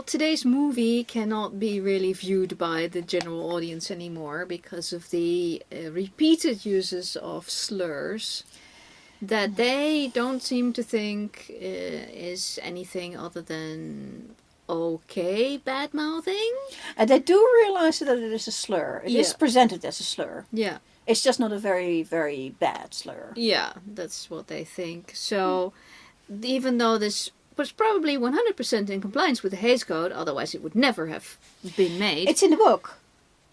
Well, today's movie cannot be really viewed by the general audience anymore because of the repeated uses of slurs that they don't seem to think is anything other than okay bad-mouthing. And they do realize that it is a slur. It is presented as a slur. Yeah. It's just not a very, very bad slur. Yeah, that's what they think. So, even though this was probably 100% in compliance with the Hays Code, otherwise it would never have been made. It's in the book.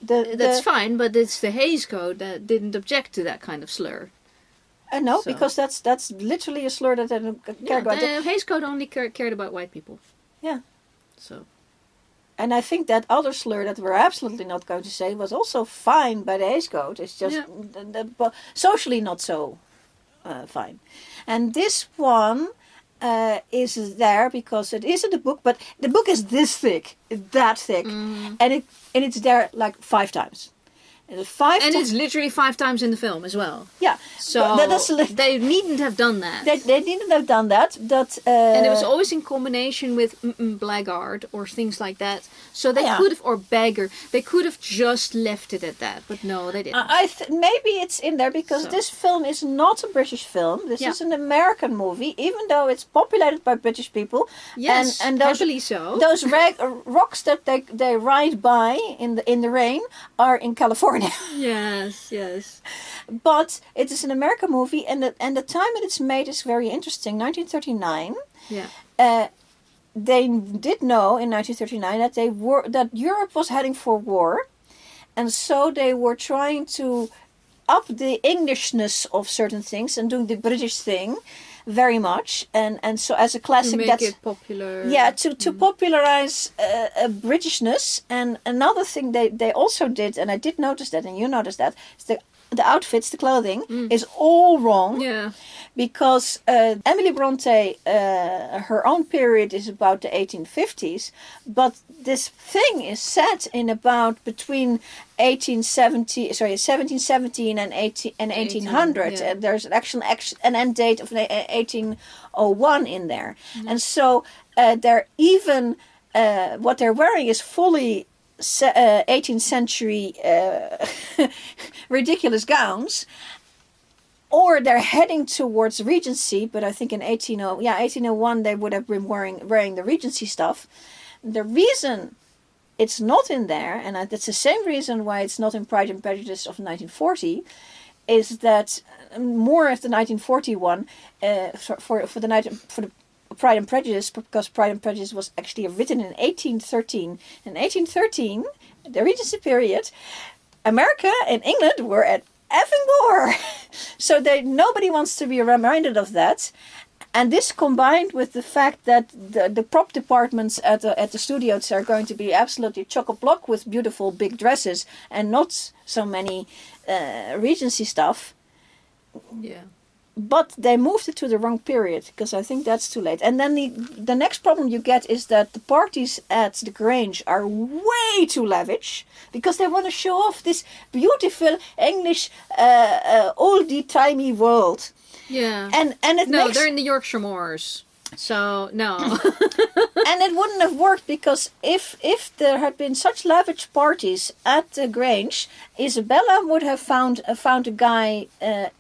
That's fine, but it's the Hays Code that didn't object to that kind of slur. No, because that's literally a slur that they don't care about. The Hays Code only cared about white people. Yeah. So. And I think that other slur that we're absolutely not going to say was also fine by the Hays Code. It's just socially not so fine. And this one is there because it is in the book, but the book is this thick, that thick, and it's there like 5 times. And it's literally 5 times in the film as well. Yeah. So they needn't have done that. They needn't have done that. And it was always in combination with blackguard or things like that. So they could have, or beggar, they could have just left it at that. But no, they didn't. Maybe it's in there because this film is not a British film. This is an American movie, even though it's populated by British people. Yes, and those, happily so. Those rocks that they ride by in the rain are in California. Yes. But it is an American movie, and the time that it's made is very interesting. 1939. Yeah. They did know in 1939 that Europe was heading for war, and so they were trying to up the Englishness of certain things and doing the British thing very much, and so as a classic, to make it popular. Yeah, to popularize Britishness. And another thing they also did, and I did notice that, and you noticed that, is the outfits, the clothing is all wrong. Yeah. Because Emily Bronte, her own period is about the 1850s, but this thing is set in about between 1717 and 1800. Yeah. There's an end date of 1801 in there. And so they're even, what they're wearing is fully 18th century ridiculous gowns. Or they're heading towards Regency, but I think in 1801 they would have been wearing the Regency stuff. The reason it's not in there, and that's the same reason why it's not in Pride and Prejudice of 1940, is that more of the 1941 for the Pride and Prejudice, because Pride and Prejudice was actually written in 1813. In 1813, the Regency period, America and England were at effing war. So nobody wants to be reminded of that. And this combined with the fact that the prop departments at the studios are going to be absolutely chock-a-block with beautiful big dresses and not so many Regency stuff. Yeah. But they moved it to the wrong period because I think that's too late. And then the next problem you get is that the parties at the Grange are way too lavish because they want to show off this beautiful English oldie-timey world. Yeah. And they're in the Yorkshire Moors. So, no. And it wouldn't have worked because if there had been such lavish parties at the Grange, Isabella would have found a guy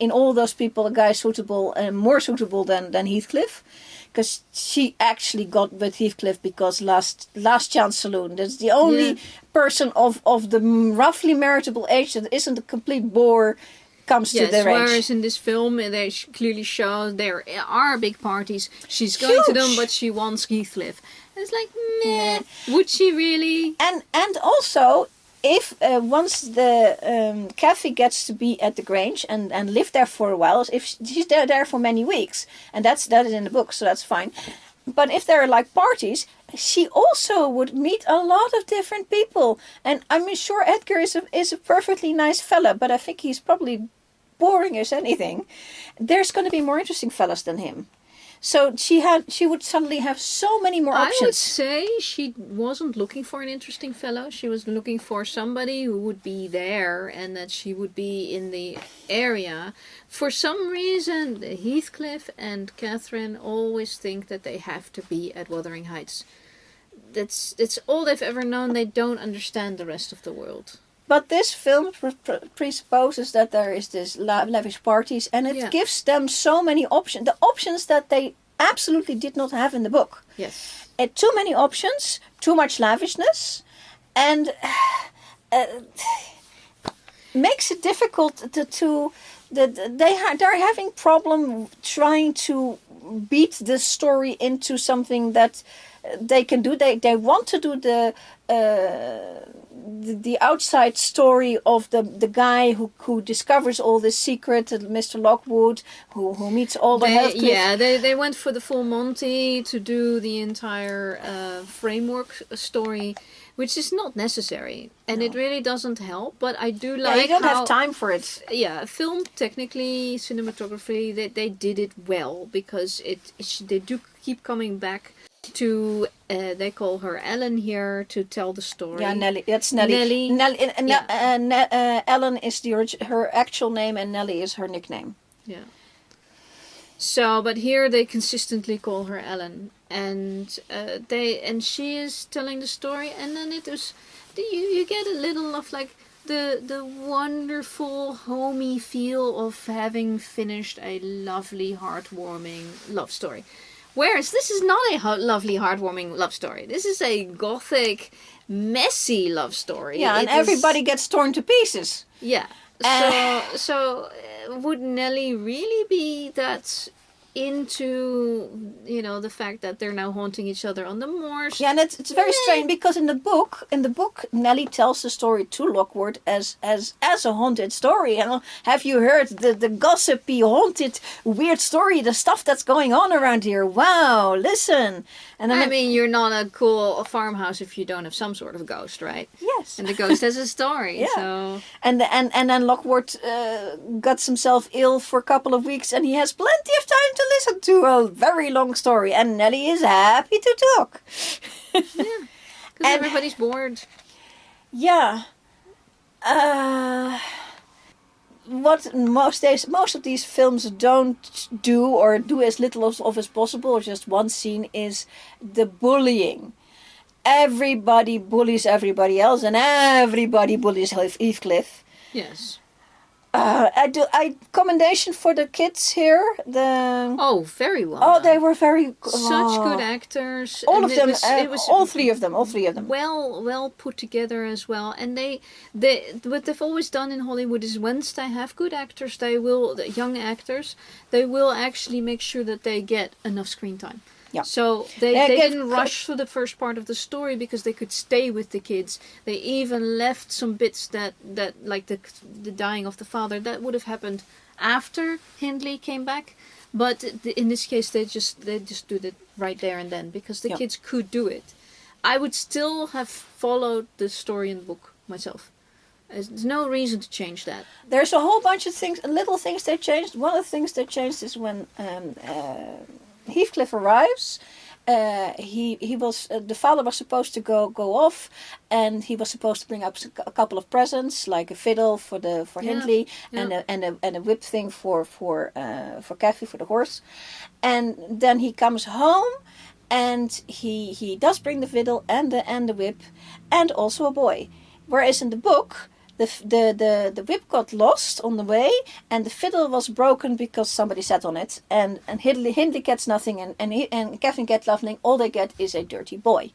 in all those people, a guy suitable and more suitable than Heathcliff. Because she actually got with Heathcliff because last chance saloon. That's the only person of the roughly marriageable age that isn't a complete bore comes to the range. Whereas in this film they clearly show there are big parties. She's going to them, but she wants Heathcliff. And it's like, meh. Yeah. Would she really? And also, if once the Cathy gets to be at the Grange and live there for a while, if she's there for many weeks, and that is in the book, so that's fine. But if there are like parties, she also would meet a lot of different people. And I'm sure Edgar is a perfectly nice fella, but I think he's probably boring as anything. There's going to be more interesting fellas than him. So she would suddenly have so many more options. I would say she wasn't looking for an interesting fellow. She was looking for somebody who would be there and that she would be in the area. For some reason, Heathcliff and Catherine always think that they have to be at Wuthering Heights. that's all they've ever known. They don't understand the rest of the world. But this film presupposes that there is this lavish parties, and it gives them so many options. The options that they absolutely did not have in the book. Yes. Too many options, too much lavishness, and makes it difficult they're having problem trying to beat the story into something that they can do. They want to do the outside story of the guy who discovers all this secret, Mr. Lockwood, who meets all the Heathcliff. Yeah, they went for the full Monty to do the entire framework story, which is not necessary, and it really doesn't help. But I do like you don't have time for it. Yeah, film technically, cinematography, they did it well, because they do keep coming back to they call her Ellen here to tell the story. Yeah, Nelly. That's Nelly. Ellen is her actual name, and Nelly is her nickname. Yeah. So, but here they consistently call her Ellen, and she is telling the story, and then you get a little of like the wonderful homey feel of having finished a lovely, heartwarming love story. Whereas this is not a lovely, heartwarming love story. This is a gothic, messy love story. Yeah, and everybody gets torn to pieces. Yeah. So would Nelly really be that into, the fact that they're now haunting each other on the moors? Yeah, and it's very strange, because in the book Nelly tells the story to Lockwood as a haunted story. And have you heard the gossipy, haunted, weird story, the stuff that's going on around here? Wow, listen. And then you're not a cool farmhouse if you don't have some sort of ghost, right? Yes. And the ghost has a story. Yeah. So. And then Lockwood gets himself ill for a couple of weeks, and he has plenty of time to listen to a very long story, and Nelly is happy to talk. Yeah, because everybody's bored. Yeah. What most of these films don't do, or do as little of as possible, or just one scene, is the bullying. Everybody bullies everybody else, and everybody bullies Heathcliff. Yes. I commendation for the kids here. Very well. Oh, they were very such good actors. All of them. It was all three of them. Well put together as well. And they what they've always done in Hollywood is, once they have good actors, young actors, they will actually make sure that they get enough screen time. Yeah. So they didn't rush through the first part of the story, because they could stay with the kids. They even left some bits that like the dying of the father, that would have happened after Hindley came back. But in this case, they just did it right there and then, because the kids could do it. I would still have followed the story in the book myself. There's no reason to change that. There's a whole bunch of things, little things they changed. One of the things they changed is when Heathcliff arrives. He was the father was supposed to go off, and he was supposed to bring up a couple of presents, like a fiddle for Hindley, and a whip thing for Cathy, for the horse. And then he comes home, and he does bring the fiddle and the whip, and also a boy. Whereas in the book, the whip got lost on the way, and the fiddle was broken because somebody sat on it, and Hindley gets nothing, and Cathy gets nothing. All they get is a dirty boy.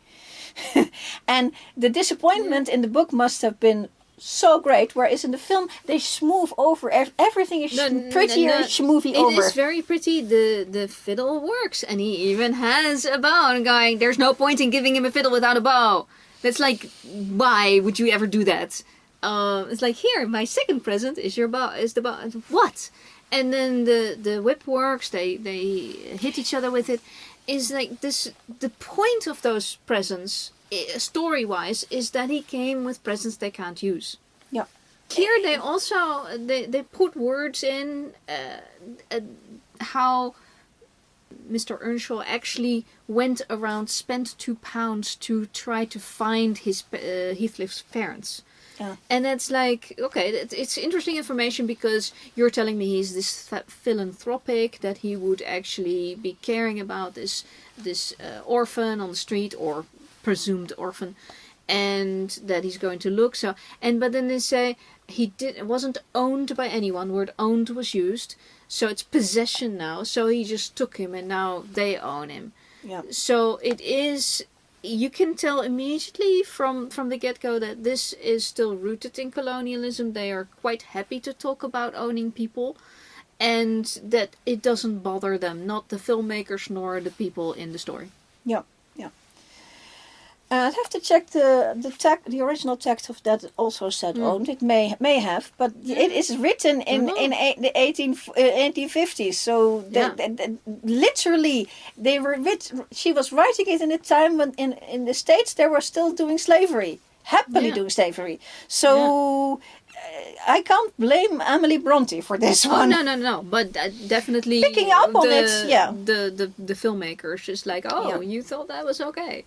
And the disappointment in the book must have been so great, whereas in the film they smooth over everything is prettier, smoothie over. It is very pretty. The fiddle works, and he even has a bow. And going, there's no point in giving him a fiddle without a bow. That's like, why would you ever do that? It's like, here, my second present is your bow. Is the bow? What? And then the whip works. They hit each other with it. Is like this. The point of those presents, story wise, is that he came with presents they can't use. Yeah. Here they also they put words in how Mr. Earnshaw actually went around, spent £2 to try to find his Heathcliff's parents. Yeah. And that's like, okay, it's interesting information, because you're telling me he's this philanthropic, that he would actually be caring about this orphan on the street, or presumed orphan, and that he's going to look. But then they say it wasn't owned by anyone. The word owned was used, so it's possession now. So he just took him, and now they own him. Yeah. So it is. You can tell immediately from the get-go that this is still rooted in colonialism. They are quite happy to talk about owning people, and that it doesn't bother them, not the filmmakers nor the people in the story. Yeah, yeah. I'd have to check the original text of that also said owned. It may have, but it is written in the 1850s. So literally she was writing it in a time when in the States they were still doing slavery, happily doing slavery. So I can't blame Emily Bronte for this one. No. But definitely picking up on it. Yeah. The filmmakers just like, you thought that was okay.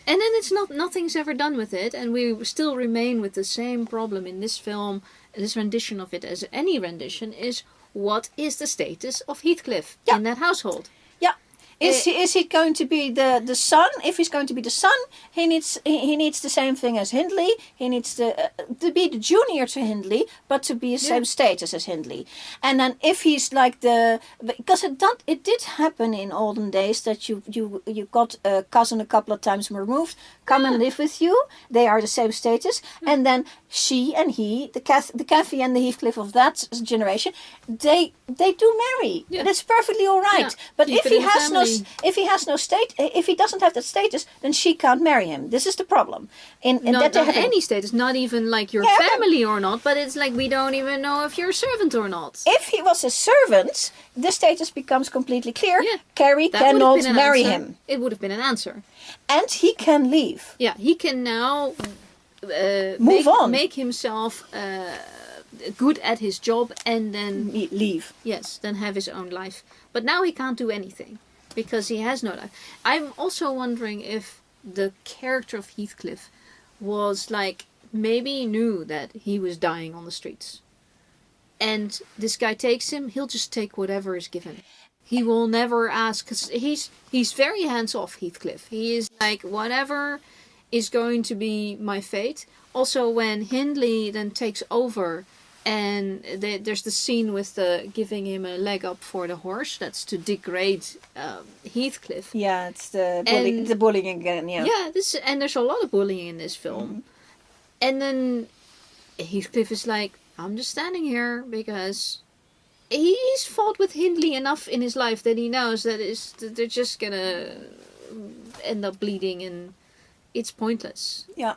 And then nothing's ever done with it, and we still remain with the same problem in this film, this rendition of it, as any rendition, is what is the status of Heathcliff in that household? Yeah. Is he going to be the son? If he's going to be the son, he needs the same thing as Hindley. He needs to be the junior to Hindley, but to be the same status as Hindley. And then if he's like because it did happen in olden days that you got a cousin a couple of times removed, come and live with you. They are the same status, and then she and he, the Cathy and the Heathcliff of that generation, they do marry. Yeah. That's perfectly all right. Yeah. But if he has no state, if he doesn't have that status, then she can't marry him. This is the problem. Not any status, not even like your family or not, but it's like we don't even know if you're a servant or not. If he was a servant, the status becomes completely clear. Yeah. Carrie cannot marry him. It would have been an answer. And he can leave. Yeah, he can now make himself good at his job and then leave. Yes, then have his own life. But now he can't do anything because he has no life. I'm also wondering if the character of Heathcliff was like, maybe he knew that he was dying on the streets. And this guy takes him, he'll just take whatever is given. He will never ask, because he's very hands-off, Heathcliff. He is like, whatever is going to be my fate. Also, when Hindley then takes over, and there's the scene with giving him a leg up for the horse. That's to degrade Heathcliff. Yeah, it's the bullying again. Yeah. Yeah, and there's a lot of bullying in this film. Mm-hmm. And then Heathcliff is like, I'm just standing here because he's fought with Hindley enough in his life that he knows that they're just gonna end up bleeding, and it's pointless. Yeah.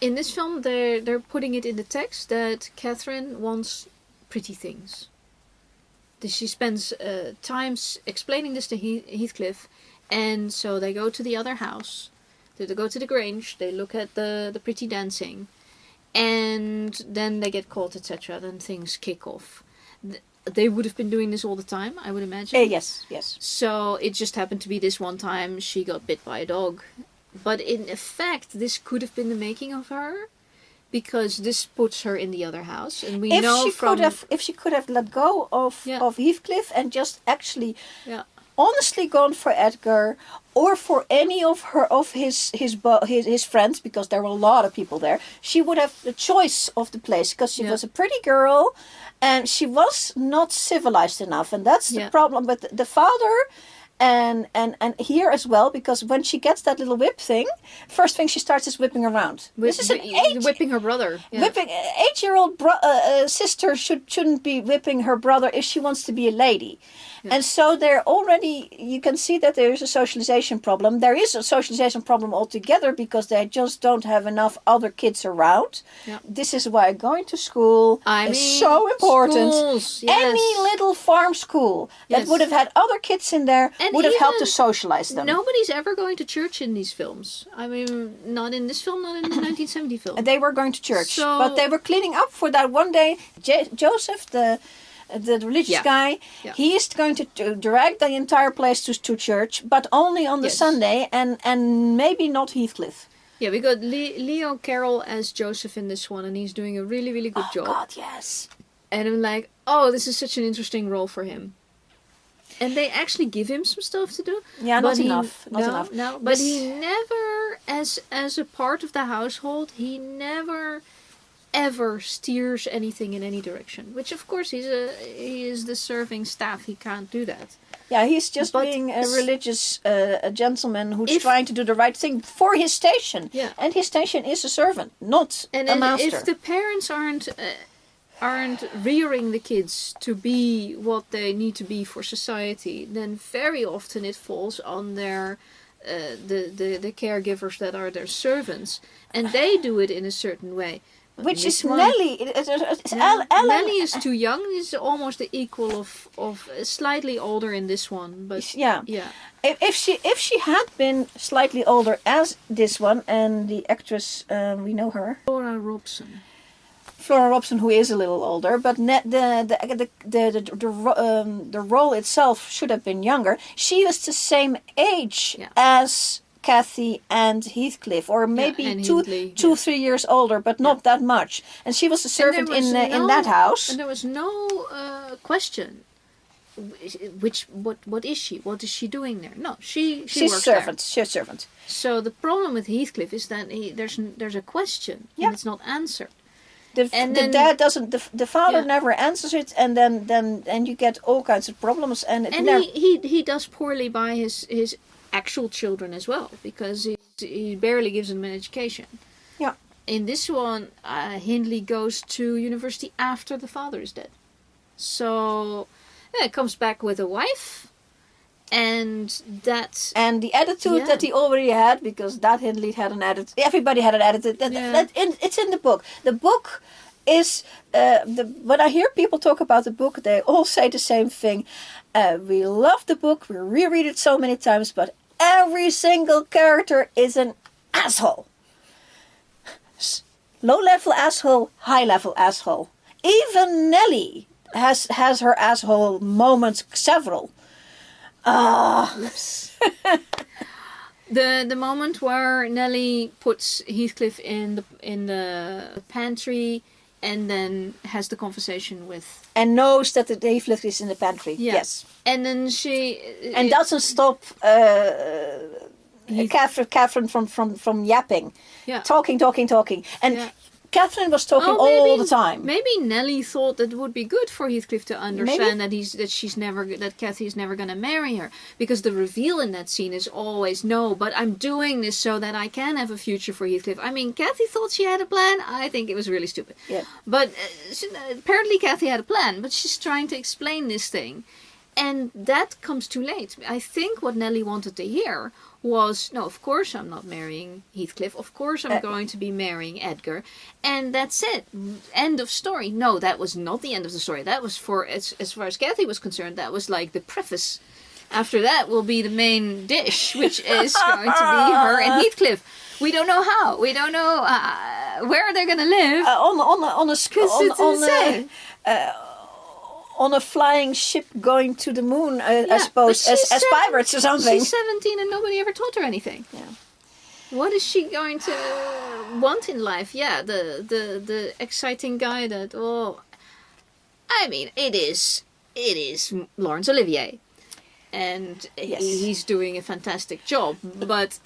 In this film, they're putting it in the text that Catherine wants pretty things. She spends time explaining this to Heathcliff, and so they go to the other house. They go to the Grange. They look at the pretty dancing, and then they get caught, etc. Then things kick off. They would have been doing this all the time, I would imagine. Yes. So it just happened to be this one time she got bit by a dog. But in effect, this could have been the making of her, because this puts her in the other house, and we know if she could have let go of Heathcliff and just actually honestly gone for Edgar or for any of his friends, because there were a lot of people there, she would have the choice of the place, because she was a pretty girl and she was not civilized enough, and that's the problem. But the father. And here as well, because when she gets that little whip thing, first thing she starts is whipping around. This is whipping her brother. Yeah. Whipping 8-year-old sister shouldn't be whipping her brother if she wants to be a lady. Yeah. And so you can see that there is a socialization problem. There is a socialization problem altogether because they just don't have enough other kids around. Yeah. This is why going to school is so important. Schools, yes. Any little farm school that would have had other kids in there would have helped to socialize them. Nobody's ever going to church in these films. I mean, not in this film, not in the 1970 film. They were going to church, but they were cleaning up for that one day. Joseph, the religious guy, he is going to drag the entire place to church, but only on the Sunday, and maybe not Heathcliff. Yeah, we got Leo Carroll as Joseph in this one, and he's doing a really, really good job. Oh, God, yes. And I'm like, this is such an interesting role for him. And they actually give him some stuff to do. Yeah, but not enough. Not no, enough. No, but he never, as a part of the household, he never ever steers anything in any direction. Which, of course, he is the serving staff. He can't do that. Yeah, he's just being a religious a gentleman who's trying to do the right thing for his station. Yeah. And his station is a servant, not a master. If the parents aren't rearing the kids to be what they need to be for society, then very often it falls on their the caregivers that are their servants, and they do it in a certain way. But which is Nelly. Nelly is too young. He's almost the equal of slightly older in this one. But yeah. If she had been slightly older as this one, and the actress we know her, Flora Robson, who is a little older, but the role itself should have been younger. She was the same age as Cathy and Heathcliff, or maybe Hindley, 3 years older, but not that much. And she was a servant in that house. And there was no question. What is she? What is she doing there? No, she's a servant. She's a servant. So the problem with Heathcliff is that there's a question and it's not answered. The dad doesn't. The father never answers it, and then you get all kinds of problems. And he does poorly by his actual children as well, because he barely gives them an education. Yeah. In this one, Hindley goes to university after the father is dead. So comes back with a wife, and the attitude that he already had, because that Hindley had an attitude. Everybody had an attitude. It's in the book. The book is when I hear people talk about the book, they all say the same thing. We love the book. We reread it so many times, but every single character is an asshole. Low-level asshole, high-level asshole. Even Nelly has her asshole moments, several. Oops. The moment where Nelly puts Heathcliff in the pantry and then has the conversation with... And knows that the Heathcliff is in the pantry. Yeah. Yes. And then she... And doesn't stop Catherine from yapping. Yeah. Talking. And Catherine was talking all the time. Maybe Nelly thought that it would be good for Heathcliff to understand that Cathy is never going to marry her, because the reveal in that scene is always, no, but I'm doing this so that I can have a future for Heathcliff. I mean, Cathy thought she had a plan. I think it was really stupid. Yeah. But apparently Cathy had a plan, but she's trying to explain this thing, and that comes too late. I think what Nelly wanted to hear was, no, of course I'm not marrying Heathcliff. Of course I'm going to be marrying Edgar. And that's it. End of story. No, that was not the end of the story. That was as far as Cathy was concerned, that was like the preface. After that will be the main dish, which is going to be her and Heathcliff. We don't know how. We don't know where they're going to live. On a flying ship going to the moon, I suppose, as pirates or something. She's 17 and nobody ever told her anything. Yeah. What is she going to want in life? Yeah, the exciting guy that, I mean, it is Laurence Olivier. And he's doing a fantastic job. But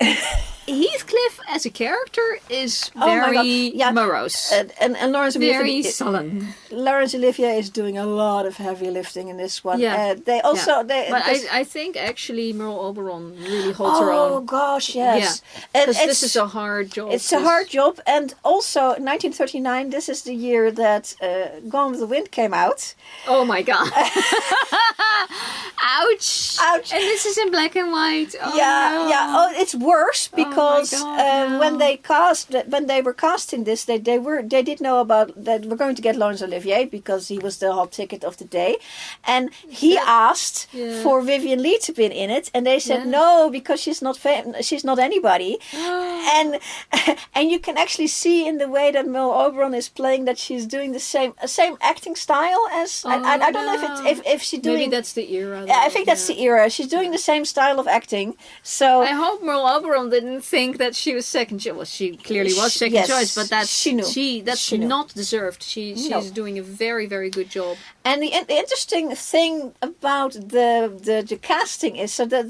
Heathcliff as a character is very morose. And Laurence very sullen. Laurence Olivier is doing a lot of heavy lifting in this one. Yeah. I think actually Merle Oberon really holds her own. Oh gosh, yes. Yeah. Because this is a hard job. It's a hard job, and also 1939. This is the year that Gone with the Wind came out. Oh my god! Ouch! And this is in black and white. Oh, no. Oh, it's worse because when they were casting this, they did know about that we're going to get Laurence Olivier because he was the hot ticket of the day, and he asked for Vivien Leigh to be in it, and they said no because she's not anybody, and you can actually see in the way that Merle Oberon is playing that she's doing the same acting style as I don't know if she's doing. Maybe that's the era. I think that's the era. She's doing the same style of acting. So I hope Merle Oberon didn't think that she was second choice. Well, she clearly was second Yes, choice, but that's she knew. that's She knew. not deserved. She's No. doing a very, very good job. And the interesting thing about the casting is so that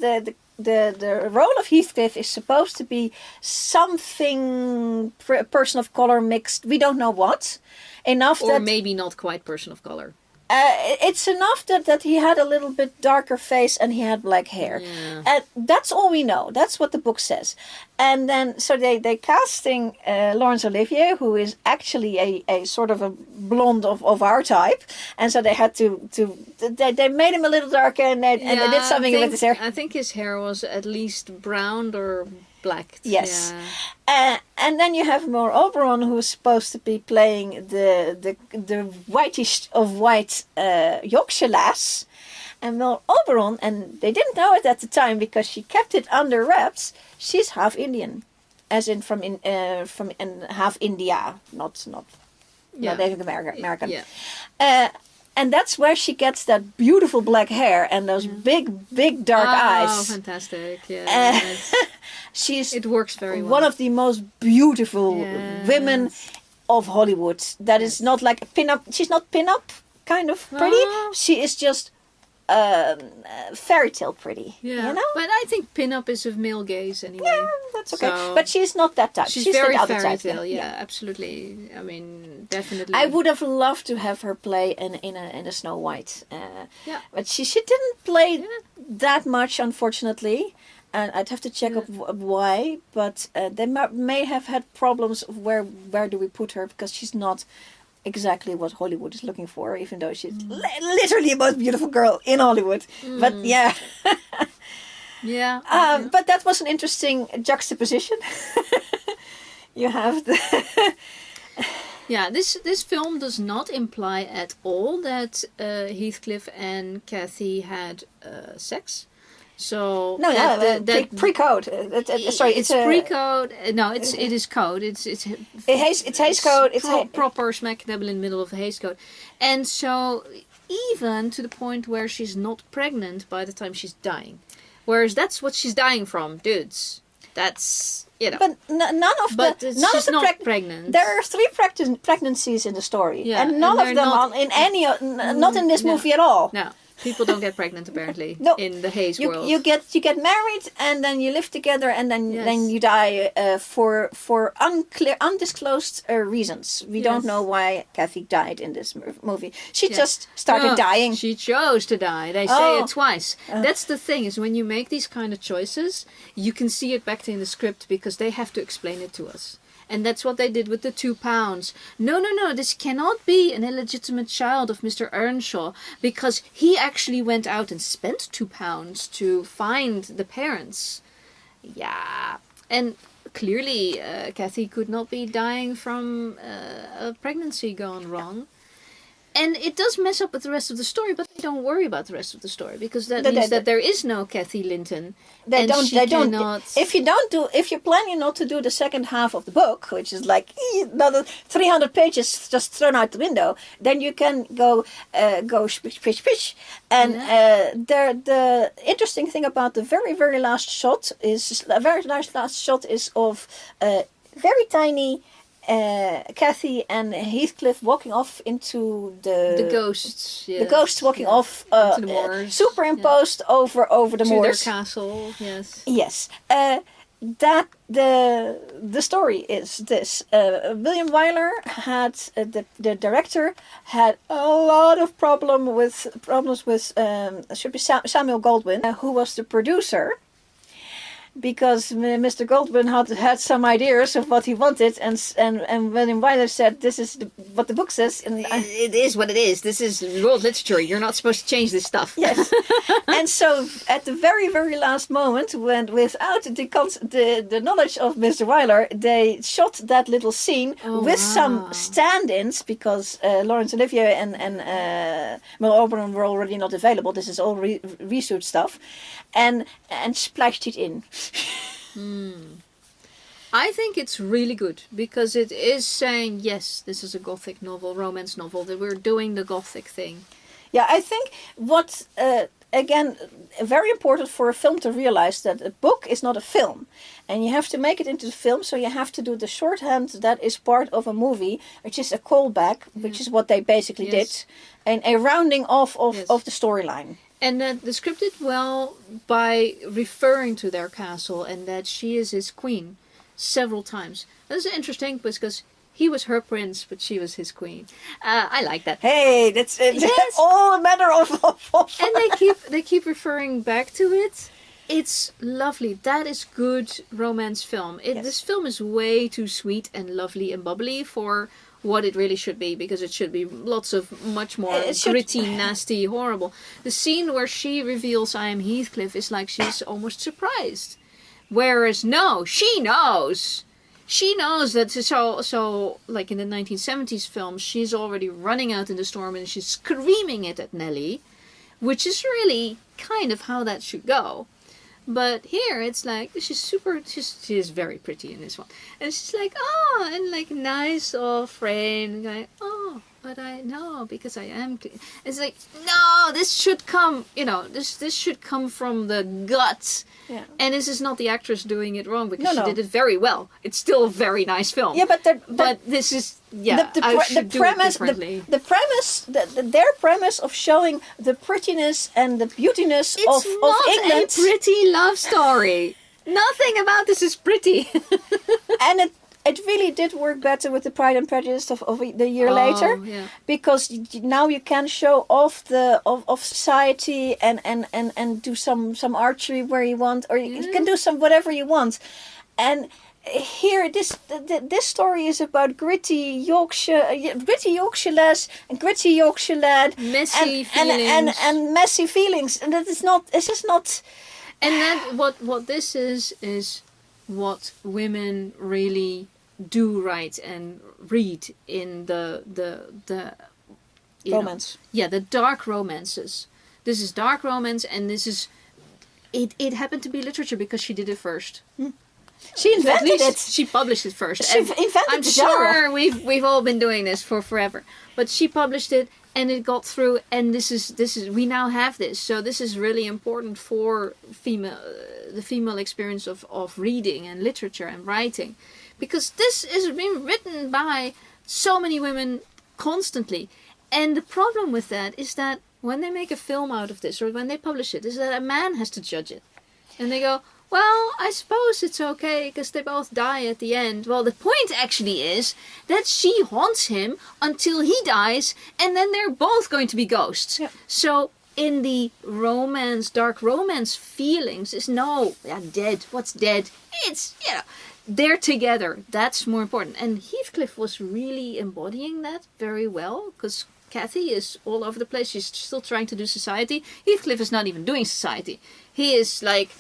the role of Heathcliff is supposed to be something person of color mixed. We don't know what. Enough Or that maybe not quite person of color. it's enough that he had a little bit darker face and he had black hair. Yeah. And that's all we know. That's what the book says. And then, so they casting Laurence Olivier, who is actually a sort of a blonde of our type. And so they had they made him a little darker and they did something with his hair. I think his hair was at least brown or black. Yes. Yeah. And then you have Merle Oberon, who's supposed to be playing the whitish of white Yorkshire lass. And Merle Oberon, and they didn't know it at the time because she kept it under wraps. She's half Indian, as in from half India, not Native American. Yeah. And that's where she gets that beautiful black hair and those big dark eyes. Oh, fantastic! Yeah, she's it works very well. one of the most beautiful women of Hollywood. That is not like a pin-up. She's not pin-up kind of pretty. Oh. She is just fairy tale pretty. Yeah, you know. but I think pin-up is of male gaze anyway. Yeah, that's okay. So- But she's not that type. She's the very other fairy type. tale. Yeah, absolutely. I mean, definitely. I would have loved to have her play in a Snow White. Yeah. But she didn't play that much, unfortunately. And I'd have to check up why. But they may have had problems of where do we put her, because she's not exactly what Hollywood is looking for, even though she's literally the most beautiful girl in Hollywood. But yeah. Yeah. But that was an interesting juxtaposition. You have the... Yeah, this film does not imply at all that Heathcliff and Cathy had sex. So No, that pre-code. Sorry, it's a pre-code. No, it is code. It's Hays Code. It's proper smack dab in the middle of the Hays Code, and so even to the point where she's not pregnant by the time she's dying, whereas that's what she's dying from, dudes. That's But none of she's the not pregnant. There are 3 pregnancies in the story, Yeah, and none and of they're them not- are in any. Not in this movie at all. No, people don't get pregnant apparently No. in the Hays world. You get married and then you live together and then Yes. then you die for undisclosed reasons. We don't Yes. know why Cathy died in this movie. She Yeah. just started No, dying. She chose to die. They say Oh. it twice. That's the thing, is when you make these kind of choices, you can see it back in the script because they have to explain it to us. And that's what they did with the £2. No, this cannot be an illegitimate child of Mr. Earnshaw, because he actually went out and spent £2 to find the parents. Yeah. And clearly Cathy could not be dying from a pregnancy gone wrong. And it does mess up with the rest of the story, but don't worry about the rest of the story, because that means that there is no Cathy Linton. They don't. Cannot... If you're planning not to do the second half of the book, which is like another 300 pages just thrown out the window, then you can go pitch. And the interesting thing about the very last shot is of very tiny Cathy and Heathcliff walking off into the ghosts. Yes. the ghosts walking off into the moors. superimposed over the to moors. their castle. Yes. Yes. That the story is this. William Wyler had the director had a lot of problems with should be Samuel Goldwyn, who was the producer. Because Mr. Goldwyn had some ideas of what he wanted, and William Wyler said, "This is what the book says." And It is what it is. This is world literature. You're not supposed to change this stuff. yes, and so at the very last moment, when without the knowledge of Mr. Wyler, they shot that little scene with some stand-ins, because Laurence Olivier and Merle Oberon were already not available. This is all research stuff, and splashed it in. I think it's really good, because it is saying, yes, this is a Gothic novel, romance novel, that we're doing the Gothic thing. Yeah, I think what again, very important for a film to realize that a book is not a film. And you have to make it into the film, so you have to do the shorthand that is part of a movie, which is a callback, which is what they basically did, and a rounding off of the storyline. And that the script did well by referring to their castle and that she is his queen several times. That's interesting because he was her prince, but she was his queen. I like that. Hey, that's all a matter of and they keep referring back to it. It's lovely. That is good romance film. This film is way too sweet and lovely and bubbly for what it really should be, because it should be lots of much more gritty, nasty, horrible. The scene where she reveals I am Heathcliff is like she's almost surprised. Whereas no, she knows. She knows that, so like in the 1970s film, she's already running out in the storm and she's screaming it at Nelly, which is really kind of how that should go. But here it's like, she is very pretty in this one. And she's like, oh, and like nice old friend, going, oh, but I know, because I am clean. It's like, no, this should come, this should come from the guts. Yeah. And this is not the actress doing it wrong, because she did it very well. It's still a very nice film. Yeah, but this is, I should do it differently. The premise, their premise of showing the prettiness and the beautiness of England. It's not a pretty love story. Nothing about this is pretty. And it really did work better with the Pride and Prejudice of the year later, because now you can show off of society and do some archery where you want, or you can do some whatever you want. And here this story is about gritty Yorkshire lass and gritty Yorkshire lad, messy feelings and messy feelings, and it's just not. And that what this is what women really do write and read in the romance. The dark romances. This is dark romance, and this is it happened to be literature because she did it first. She invented it. She published it first. She invented I'm the genre. sure we've all been doing this for forever, but she published it and it got through. And this is we now have this. So this is really important for the female experience of reading and literature and writing. Because this is being written by so many women constantly. And the problem with that is that when they make a film out of this, or when they publish it, is that a man has to judge it. And they go, well, I suppose it's okay, because they both die at the end. Well, the point actually is that she haunts him until he dies, and then they're both going to be ghosts. Yep. So in the romance, dark romance feelings, is dead. What's dead? It's, they're together. That's more important. And Heathcliff was really embodying that very well, because Cathy is all over the place. She's still trying to do society. Heathcliff is not even doing society. He is like,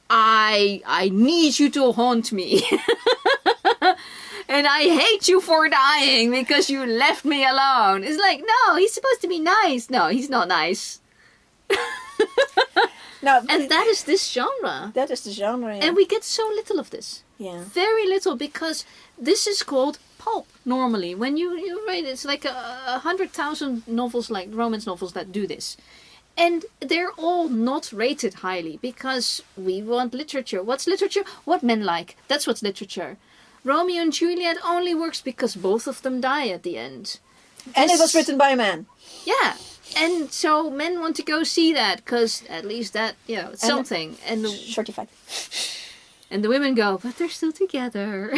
I need you to haunt me. And I hate you for dying because you left me alone. It's like, no, he's supposed to be nice. No, he's not nice. No, and that is this genre. That is the genre, yeah. And we get so little of this. Yeah. Very little, because this is called pulp normally. When you read it, it's like 100,000 novels, like romance novels, that do this. And they're all not rated highly, because we want literature. What's literature? What men like. That's what's literature. Romeo and Juliet only works because both of them die at the end. And it was written by a man. Yeah. And so men want to go see that, because at least that, it's something. And certified. And the women go, but they're still together.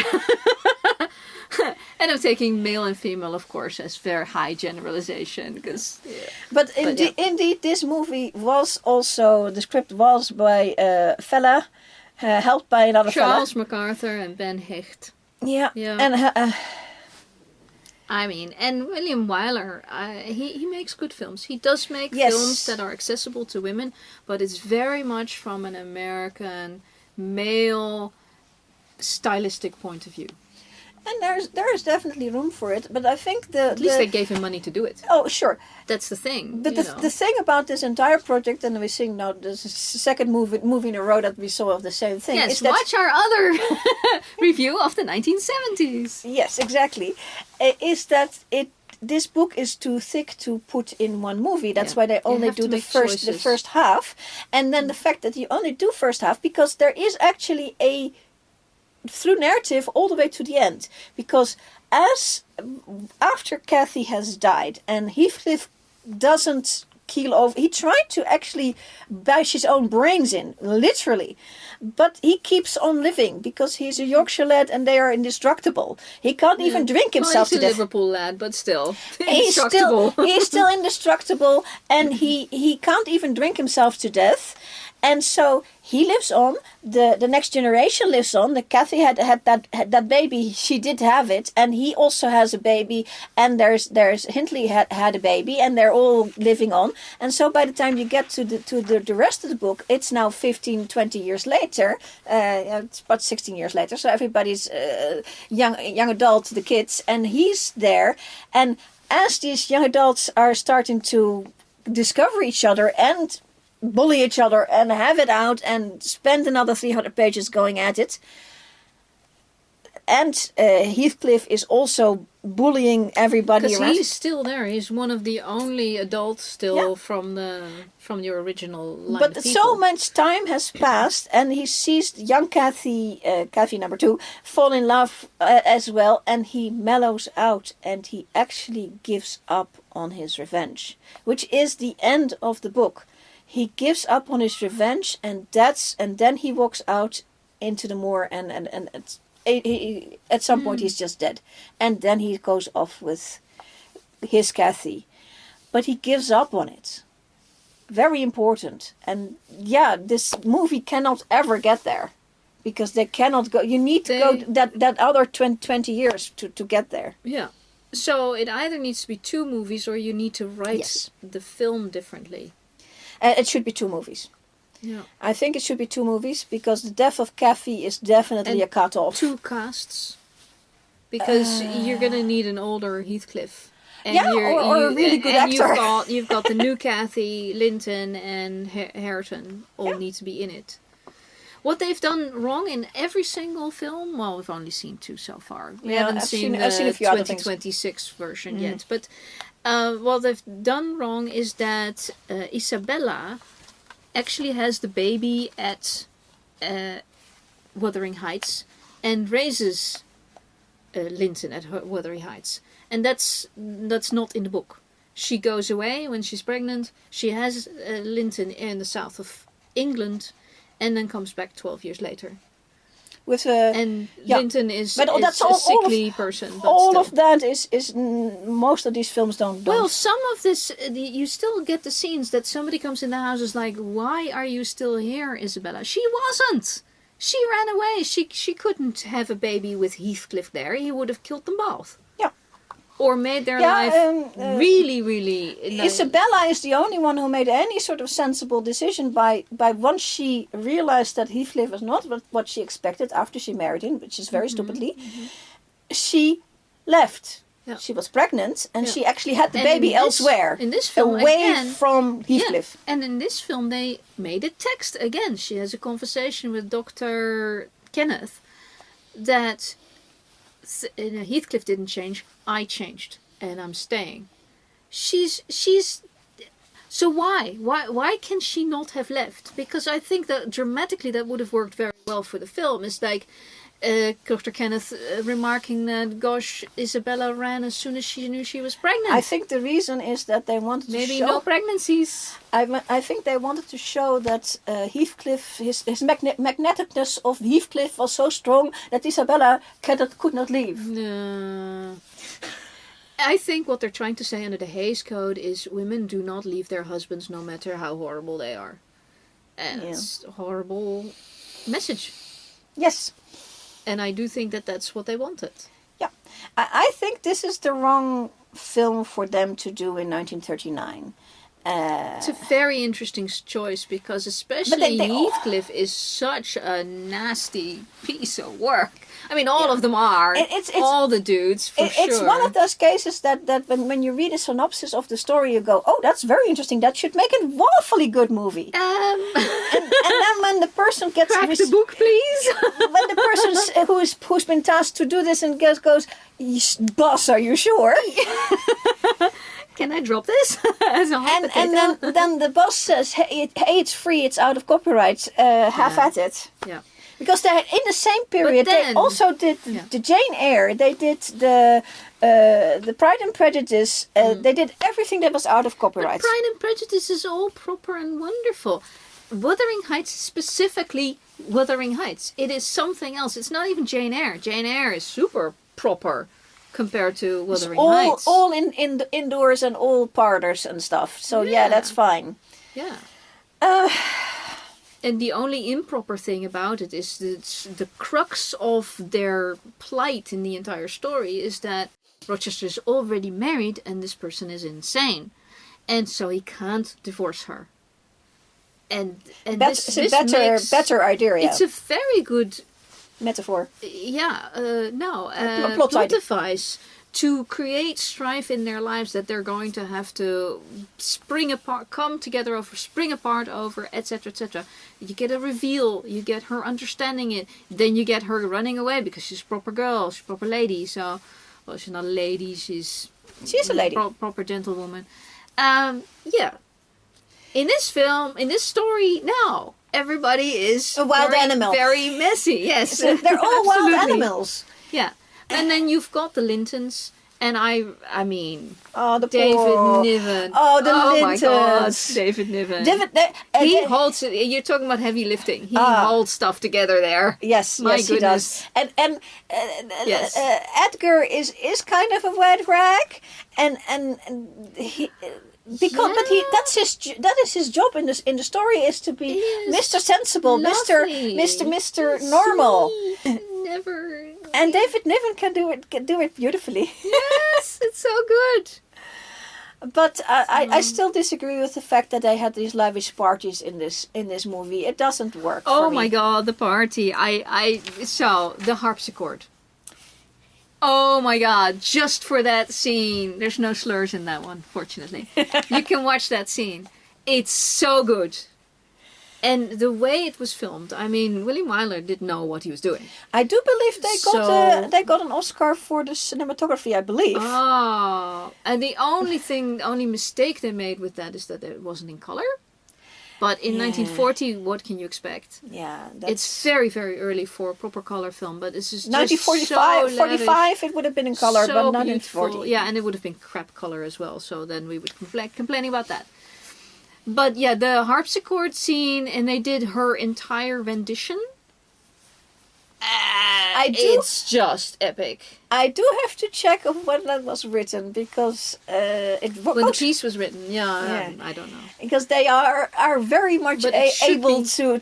And I'm taking male and female, of course, as very high generalization. But indeed, this movie was also, the script was by a fella, helped by another fella. Charles MacArthur and Ben Hecht. Yeah. And and William Wyler, he makes good films. He does make films that are accessible to women, but it's very much from an American male stylistic point of view. And there is definitely room for it, but I think at least they gave him money to do it. Oh, sure. That's the thing. But the thing about this entire project, and we're seeing now this is the second movie in a row that we saw of the same thing. Yes, watch our other review of the 1970s. Yes, exactly. Is that this book is too thick to put in one movie. That's why they You only have do to the make first choices. half, and then the fact that you only do first half because there is actually a through narrative all the way to the end, because as after Cathy has died and Heathcliff doesn't keel over, he tried to actually bash his own brains in, literally, but he keeps on living because he's a Yorkshire lad and they are indestructible. He can't even drink himself he's to a death. Liverpool lad, but still He's indestructible. still indestructible, and he can't even drink himself to death, and so he lives on. The next generation lives on. The Cathy had that baby. She did have it, and he also has a baby. And there's Hindley had a baby, and they're all living on. And so by the time you get to the rest of the book, it's now 15, 20 years later. It's about 16 years later. So everybody's young adult, the kids, and he's there. And as these young adults are starting to discover each other and bully each other and have it out and spend another 300 pages going at it, and Heathcliff is also bullying everybody Because around. he's still there. He's one of the only adults still from the original line But of so people. much time has passed, and he sees young Cathy, Cathy number 2, fall in love as well, and he mellows out, and he actually gives up on his revenge, which is the end of the book. He gives up on his revenge, and then he walks out into the moor, and at some point he's just dead, and then he goes off with his Cathy, but he gives up on it. Very important, and this movie cannot ever get there, because they cannot go. You need to go that other 20 years to get there. Yeah. So it either needs to be 2 movies, or you need to write the film differently. It should be 2 movies. Yeah. I think it should be 2 movies, because the death of Cathy is definitely a cut-off. 2 casts. Because you're going to need an older Heathcliff. And or a really good actor. You've got the new Cathy, Linton, and Hareton all need to be in it. What they've done wrong in every single film, well, we've only seen 2 so far. We haven't seen I've seen a the few other things. 2026 version yet. But what they've done wrong is that Isabella actually has the baby at Wuthering Heights and raises Linton at Wuthering Heights. And that's not in the book. She goes away when she's pregnant. She has Linton in the south of England, and then comes back 12 years later. Linton is that's a sickly person. But all still. of that is most of these films don't. Well, some of this, you still get the scenes that somebody comes in the house is like, why are you still here, Isabella? She wasn't. She ran away. She couldn't have a baby with Heathcliff there. He would have killed them both. Yeah. Or made their life really, really... Isabella is the only one who made any sort of sensible decision by once she realized that Heathcliff was not what she expected after she married him, which is very stupidly, she left. Yeah. She was pregnant, and she actually had the baby elsewhere. In this film, away from Heathcliff. Yeah. And in this film, they made it text again. She has a conversation with Dr. Kenneth that Heathcliff didn't change. I changed, and I'm staying. She's. So why can she not have left? Because I think that dramatically that would have worked very well for the film. It's like Dr. Kenneth remarking that, gosh, Isabella ran as soon as she knew she was pregnant. I think the reason is that they wanted to show... no pregnancies. I think they wanted to show that Heathcliff, his magneticness of Heathcliff was so strong that Isabella could not leave. No. I think what they're trying to say under the Hays Code is women do not leave their husbands no matter how horrible they are. And it's a horrible message. Yes. And I do think that that's what they wanted. Yeah. I think this is the wrong film for them to do in 1939. It's a very interesting choice because especially Heathcliff is such a nasty piece of work. I mean, all of them are. It's all the dudes, for sure. It's one of those cases that when you read a synopsis of the story, you go, oh, that's very interesting. That should make a awfully good movie. And then when the person gets... Crack the book, please. When the person who's been tasked to do this and goes, boss, are you sure? Can I drop this? As a and then the boss says, hey, it's free, it's out of copyright, have at it. Yeah. Because they in the same period, they also did the Jane Eyre, they did the Pride and Prejudice, they did everything that was out of copyright. But Pride and Prejudice is all proper and wonderful. Wuthering Heights is specifically Wuthering Heights. It is something else. It's not even Jane Eyre. Jane Eyre is super proper compared to Wuthering Heights. All in the indoors and all parlors and stuff. So yeah, that's fine. Yeah. And the only improper thing about it is the crux of their plight in the entire story is that Rochester is already married and this person is insane. And so he can't divorce her. And that's a better idea. It's a very good metaphor. Plot device to create strife in their lives that they're going to have to spring apart over, etc., etc. You get a reveal, you get her understanding it, then you get her running away because she's a proper girl, she's a proper lady. So, well, she's not a lady, she's a lady, proper gentlewoman. In this film, in this story, no. Everybody is a wild animal. Very messy, yes. So they're all wild animals. Yeah. And then you've got the Lintons, and I mean, David Niven. Oh, the my Lintons. God, David Niven. He holds it. You're talking about heavy lifting. He holds stuff together there. Yes, my goodness. He does. And Edgar is kind of a wet rag, and he. That is his job in the story is to be Mr. Sensible, Mr. Normal. Never. And David Niven can do it beautifully. Yes, it's so good. But I still disagree with the fact that they had these lavish parties in this movie. It doesn't work. Oh my God, the party! So the harpsicord. Oh my God, just for that scene. There's no slurs in that one, fortunately. You can watch that scene. It's so good. And the way it was filmed, I mean, William Wyler didn't know what he was doing. I do believe they got an Oscar for the cinematography, I believe. Oh, and the only mistake they made with that is that it wasn't in color. But in 1940, what can you expect? Yeah, it's very, very early for a proper color film. But this is just 1945, so 45, it would have been in color, so but not beautiful. in 40. Yeah, and it would have been crap color as well. So then we would complain about that. But yeah, the harpsichord scene, and they did her entire rendition. It's just epic. I do have to check of when that was written because when the piece was written, I don't know, because they are very much able to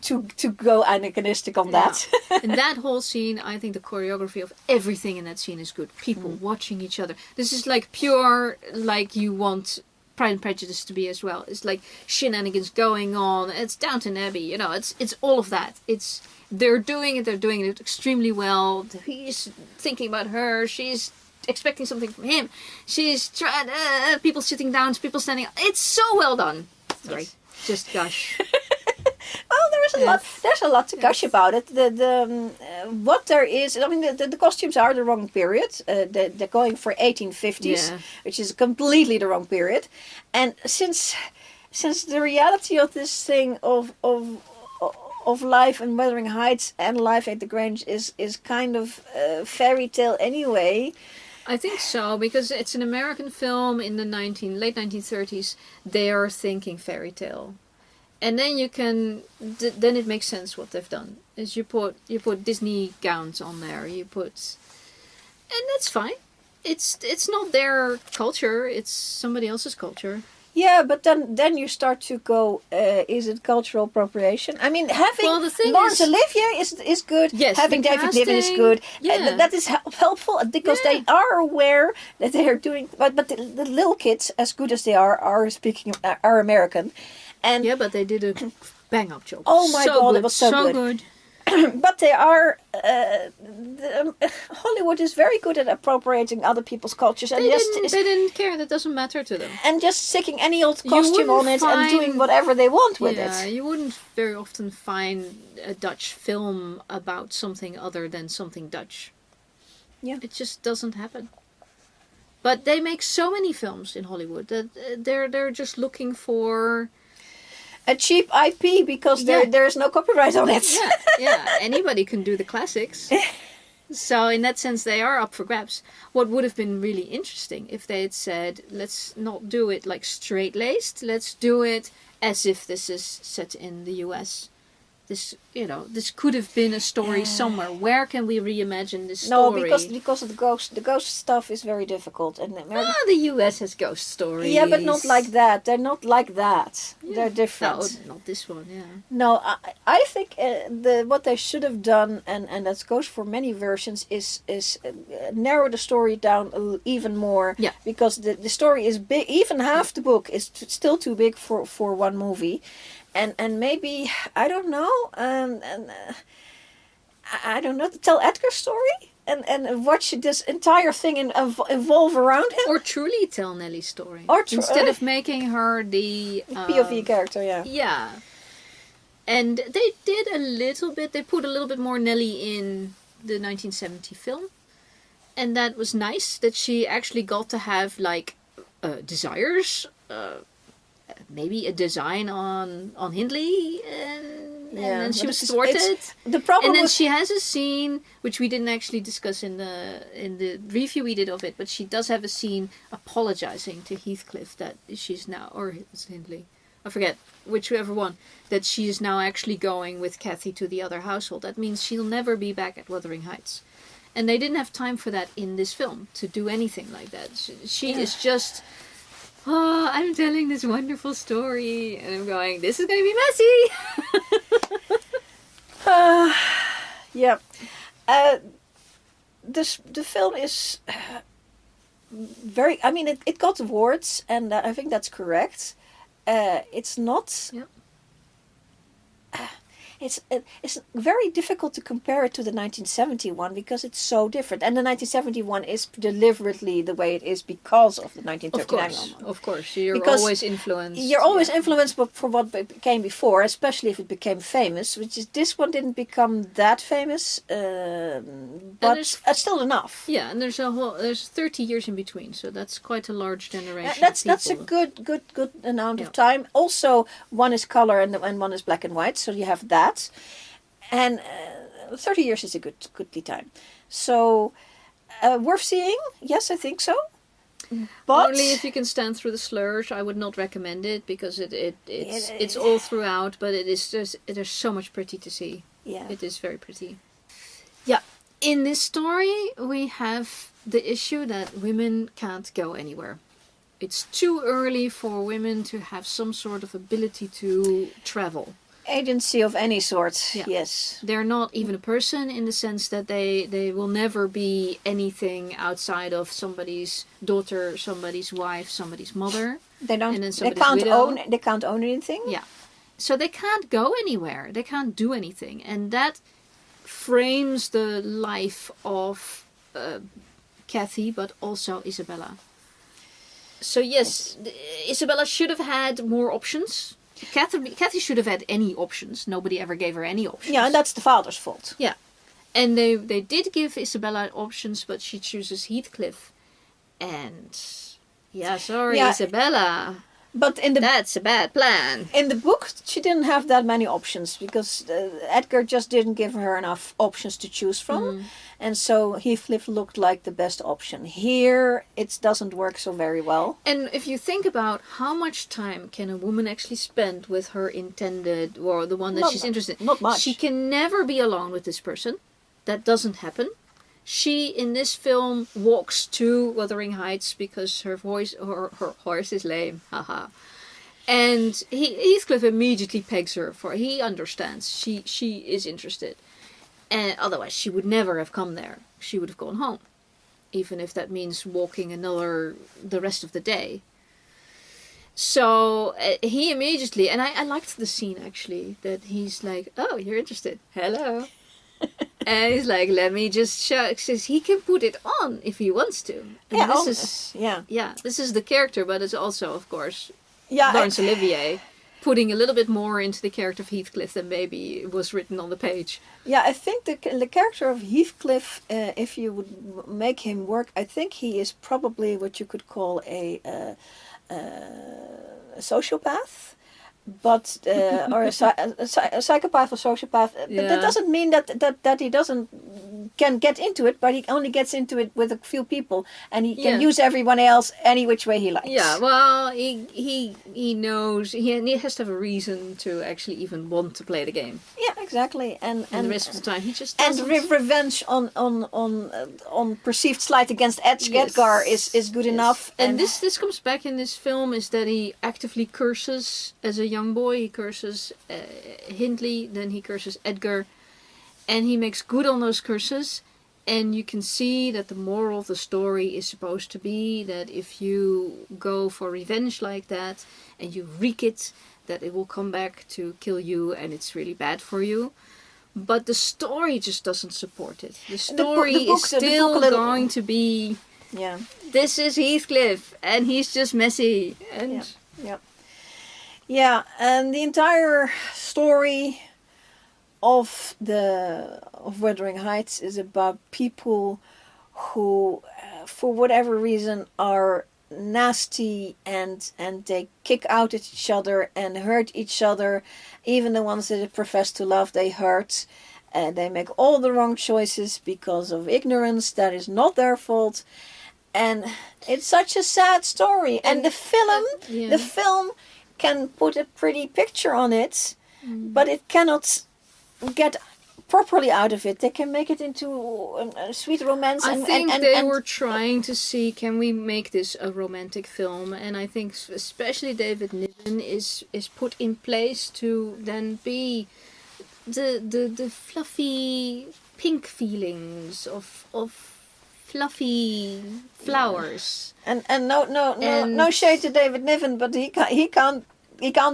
go anachronistic on that. And that whole scene, I think the choreography of everything in that scene is good. People watching each other. This is like pure, like you want Pride and Prejudice to be as well. It's like shenanigans going on. It's Downton Abbey, you know. It's all of that. They're doing it extremely well. He's thinking about her. She's expecting something from him. She's trying. People sitting down. People standing up. It's so well done. Sorry, yes. Just gush. Well, there's a lot to gush about it. What there is, I mean, the costumes are the wrong period. They're going for 1850s, which is completely the wrong period. And since the reality of this thing of life in Wuthering Heights and life at the Grange is kind of fairy tale anyway. I think so, because it's an American film in the late 1930s. They are thinking fairy tale. And then then it makes sense what they've done. Is you put Disney gowns on there. And that's fine. It's not their culture. It's somebody else's culture. Yeah, but then you start to go, is it cultural appropriation? I mean, having Well, the thing Laurence is- Olivier is good. Yes, Having the David Niven is casting, good. yeah. That is helpful because Yeah. they are aware that they are doing. But the little kids, as good as they are speaking are American, and Yeah, but they did a bang up job. Oh my God, good, it was so good. good. but they are. Hollywood is very good at appropriating other people's cultures and They didn't care. That doesn't matter to them. and just sticking any old You costume on wouldn't it and doing find- whatever they want with Yeah, it. you wouldn't very often find a Dutch film about something other than something Dutch. Yeah. It just doesn't happen. But they make so many films in Hollywood that they're just looking for A cheap IP because Yeah. there's no copyright on it. yeah. Anybody can do the classics. So in that sense, they are up for grabs. What would have been really interesting if they had said, let's not do it like straight-laced. Let's do it as if this is set in the US. This could have been a story somewhere. Where can we reimagine this No, story? because of the ghost stuff is very difficult, and America. The US has ghost stories. Yeah, but not like that. They're not like that. Yeah. They're different. No, not this one. Yeah. No, I think what they should have done, and that goes for many versions, is narrow the story down even more. Yeah. Because the story is big. Even half the book is still too big for one movie, and maybe I don't know. I don't know. Tell Edgar's story and watch this entire thing evolve around him. Or truly tell Nelly's story. Or instead of making her the POV character, yeah. Yeah. And they did a little bit. They put a little bit more Nelly in the 1970 film. And that was nice that she actually got to have like desires. Maybe a design on Hindley. And then she was thwarted. The problem And then was she has a scene which we didn't actually discuss in the review we did of it, but she does have a scene apologizing to Heathcliff that she's now, or it's Hindley, I forget whichever one, that she is now actually going with Cathy to the other household. That means she'll never be back at Wuthering Heights, and they didn't have time for that in this film to do anything like that. She is just. Oh, I'm telling this wonderful story, and I'm going, this is going to be messy. yeah. The film is very. I mean, it got awards, and I think that's correct. It's not. Yep. It's very difficult to compare it to the 1971 because it's so different, and the 1971 is deliberately the way it is because of the 1939 one. Of course, you're Because always influenced. You're always influenced for what came before, especially if it became famous. Which is this one didn't become that famous, but it's still enough. Yeah, and there's 30 years in between, so that's quite a large generation. That's a good amount of time. Also, one is color and one is black and white, so you have that. And 30 years is a goodly time. So, worth seeing? Yes, I think so. But only if you can stand through the slurs. I would not recommend it because it's all throughout, but there's so much pretty to see. Yeah. It is very pretty. Yeah. In this story, we have the issue that women can't go anywhere. It's too early for women to have some sort of ability to travel. Agency of any sort, Yeah. yes. They're not even a person in the sense that they will never be anything outside of somebody's daughter, somebody's wife, somebody's mother. They don't. And then They somebody's can't widow. own. They can't own anything. Yeah. So they can't go anywhere. They can't do anything. And that frames the life of Cathy, but also Isabella. So yes, Isabella should have had more options. Cathy should have had any options. Nobody ever gave her any options. Yeah, and that's the father's fault. Yeah. And they did give Isabella options, but she chooses Heathcliff. And yeah, sorry, Yeah. Isabella. But That's a bad plan. in the book, she didn't have that many options because Edgar just didn't give her enough options to choose from, and so Heathcliff looked like the best option. Here, it doesn't work so very well. And if you think about how much time can a woman actually spend with her intended, or the one that she's interested in, not much. She can never be alone with this person. That doesn't happen. She, in this film, walks to Wuthering Heights because her horse is lame. Haha. And Heathcliff immediately pegs her for he understands. She is interested. And otherwise she would never have come there. She would have gone home. Even if that means walking the rest of the day. So he immediately, and I liked the scene actually, that he's like, oh, you're interested. Hello. And he's like, let me just show. Says he can put it on if he wants to. And this is the character, but it's also, of course, Laurence Olivier putting a little bit more into the character of Heathcliff than maybe was written on the page. Yeah, I think the character of Heathcliff, if you would make him work, I think he is probably what you could call a sociopath. But or a psychopath or sociopath. Yeah. But that doesn't mean that he can get into it, but he only gets into it with a few people, and he can use everyone else any which way he likes. Yeah, well, he knows he has to have a reason to actually even want to play the game. Yeah, exactly. And the rest of the time he just doesn't. And revenge on perceived slight against Edgar is good enough. And this comes back in this film is that he actively curses as a young boy. He curses Hindley, then he curses Edgar, and he makes good on those curses. And you can see that the moral of the story is supposed to be that if you go for revenge like that and you wreak it, that it will come back to kill you and it's really bad for you. But the story just doesn't support it. The story is still going to be, this is Heathcliff and he's just messy. And Yeah, and the entire story of Wuthering Heights is about people who, for whatever reason, are nasty and they kick out at each other and hurt each other. Even the ones that they profess to love, they hurt. And they make all the wrong choices because of ignorance. That is not their fault. And it's such a sad story. And the film can put a pretty picture on it, but it cannot get properly out of it. They can make it into a sweet romance. I think they were trying to see, can we make this a romantic film? And I think especially David Niven is put in place to then be the fluffy pink feelings of fluffy flowers. And no shade to David Niven, but he can't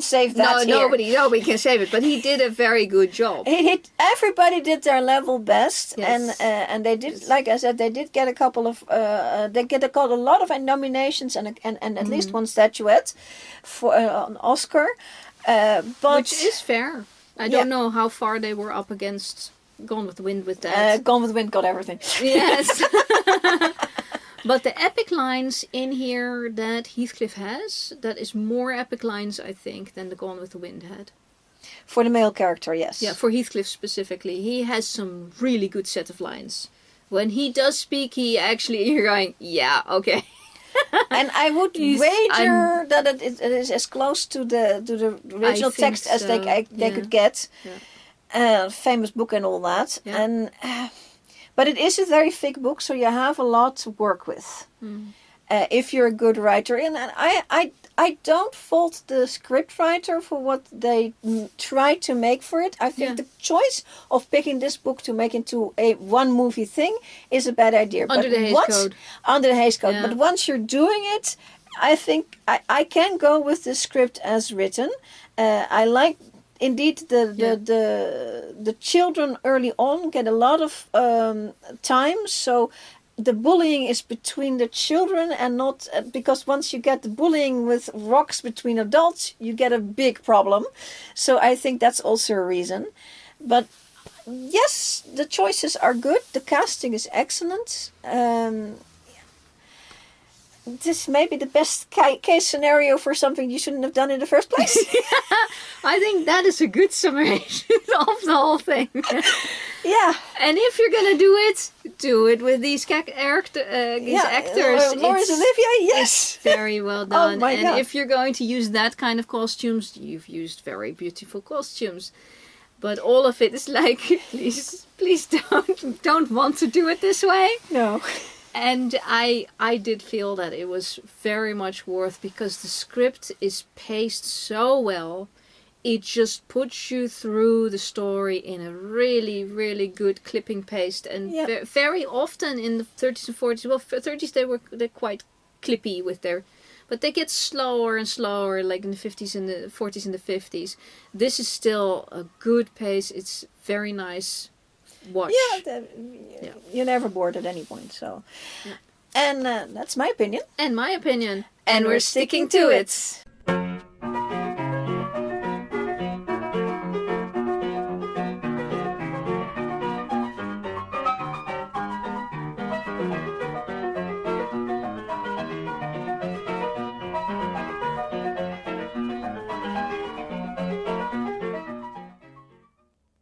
save that. No, nobody can save it. But he did a very good job. Everybody did their level best, yes. and they did, like I said, they did get a couple of a lot of nominations and at least one statuette for an Oscar. But which is fair. I don't know how far they were up against Gone with the Wind with that. Gone with the Wind got everything. Yes. But the epic lines in here that Heathcliff has, that is more epic lines, I think, than the Gone with the Wind had. For the male character, yes. Yeah, for Heathcliff specifically. He has some really good set of lines. When he does speak, he actually, you're going, yeah, okay. And I would wager that it is as close to the original text as they could get. Yeah. Famous book and all that. Yeah. And but it is a very thick book, so you have a lot to work with. If you're a good writer. And I don't fault the script writer for what they try to make for it. I think the choice of picking this book to make into a one movie thing is a bad idea. Under the Hays Code. Under the Hays Code. Yeah. But once you're doing it, I think I can go with the script as written. I like... Indeed, the children early on get a lot of time, so the bullying is between the children and not... because once you get the bullying with rocks between adults, you get a big problem. So I think that's also a reason. But yes, the choices are good. The casting is excellent. This may be the best case scenario for something you shouldn't have done in the first place. I think that is a good summation of the whole thing. Yeah. And if you're going to do it with these actors. Laurence Olivier, yes. It's very well done. Oh my God. If you're going to use that kind of costumes, you've used very beautiful costumes. But all of it is like, please don't want to do it this way. No. And I did feel that it was very much worth, because the script is paced so well. It just puts you through the story in a really, really good clipping pace. And very often in the 30s and 40s, well, 30s they're quite clippy with their, but they get slower and slower, like in the 50s and the 40s and the 50s. This is still a good pace. It's very nice watch. You're never bored at any point. So, and that's my opinion. And my opinion. And we're sticking to it.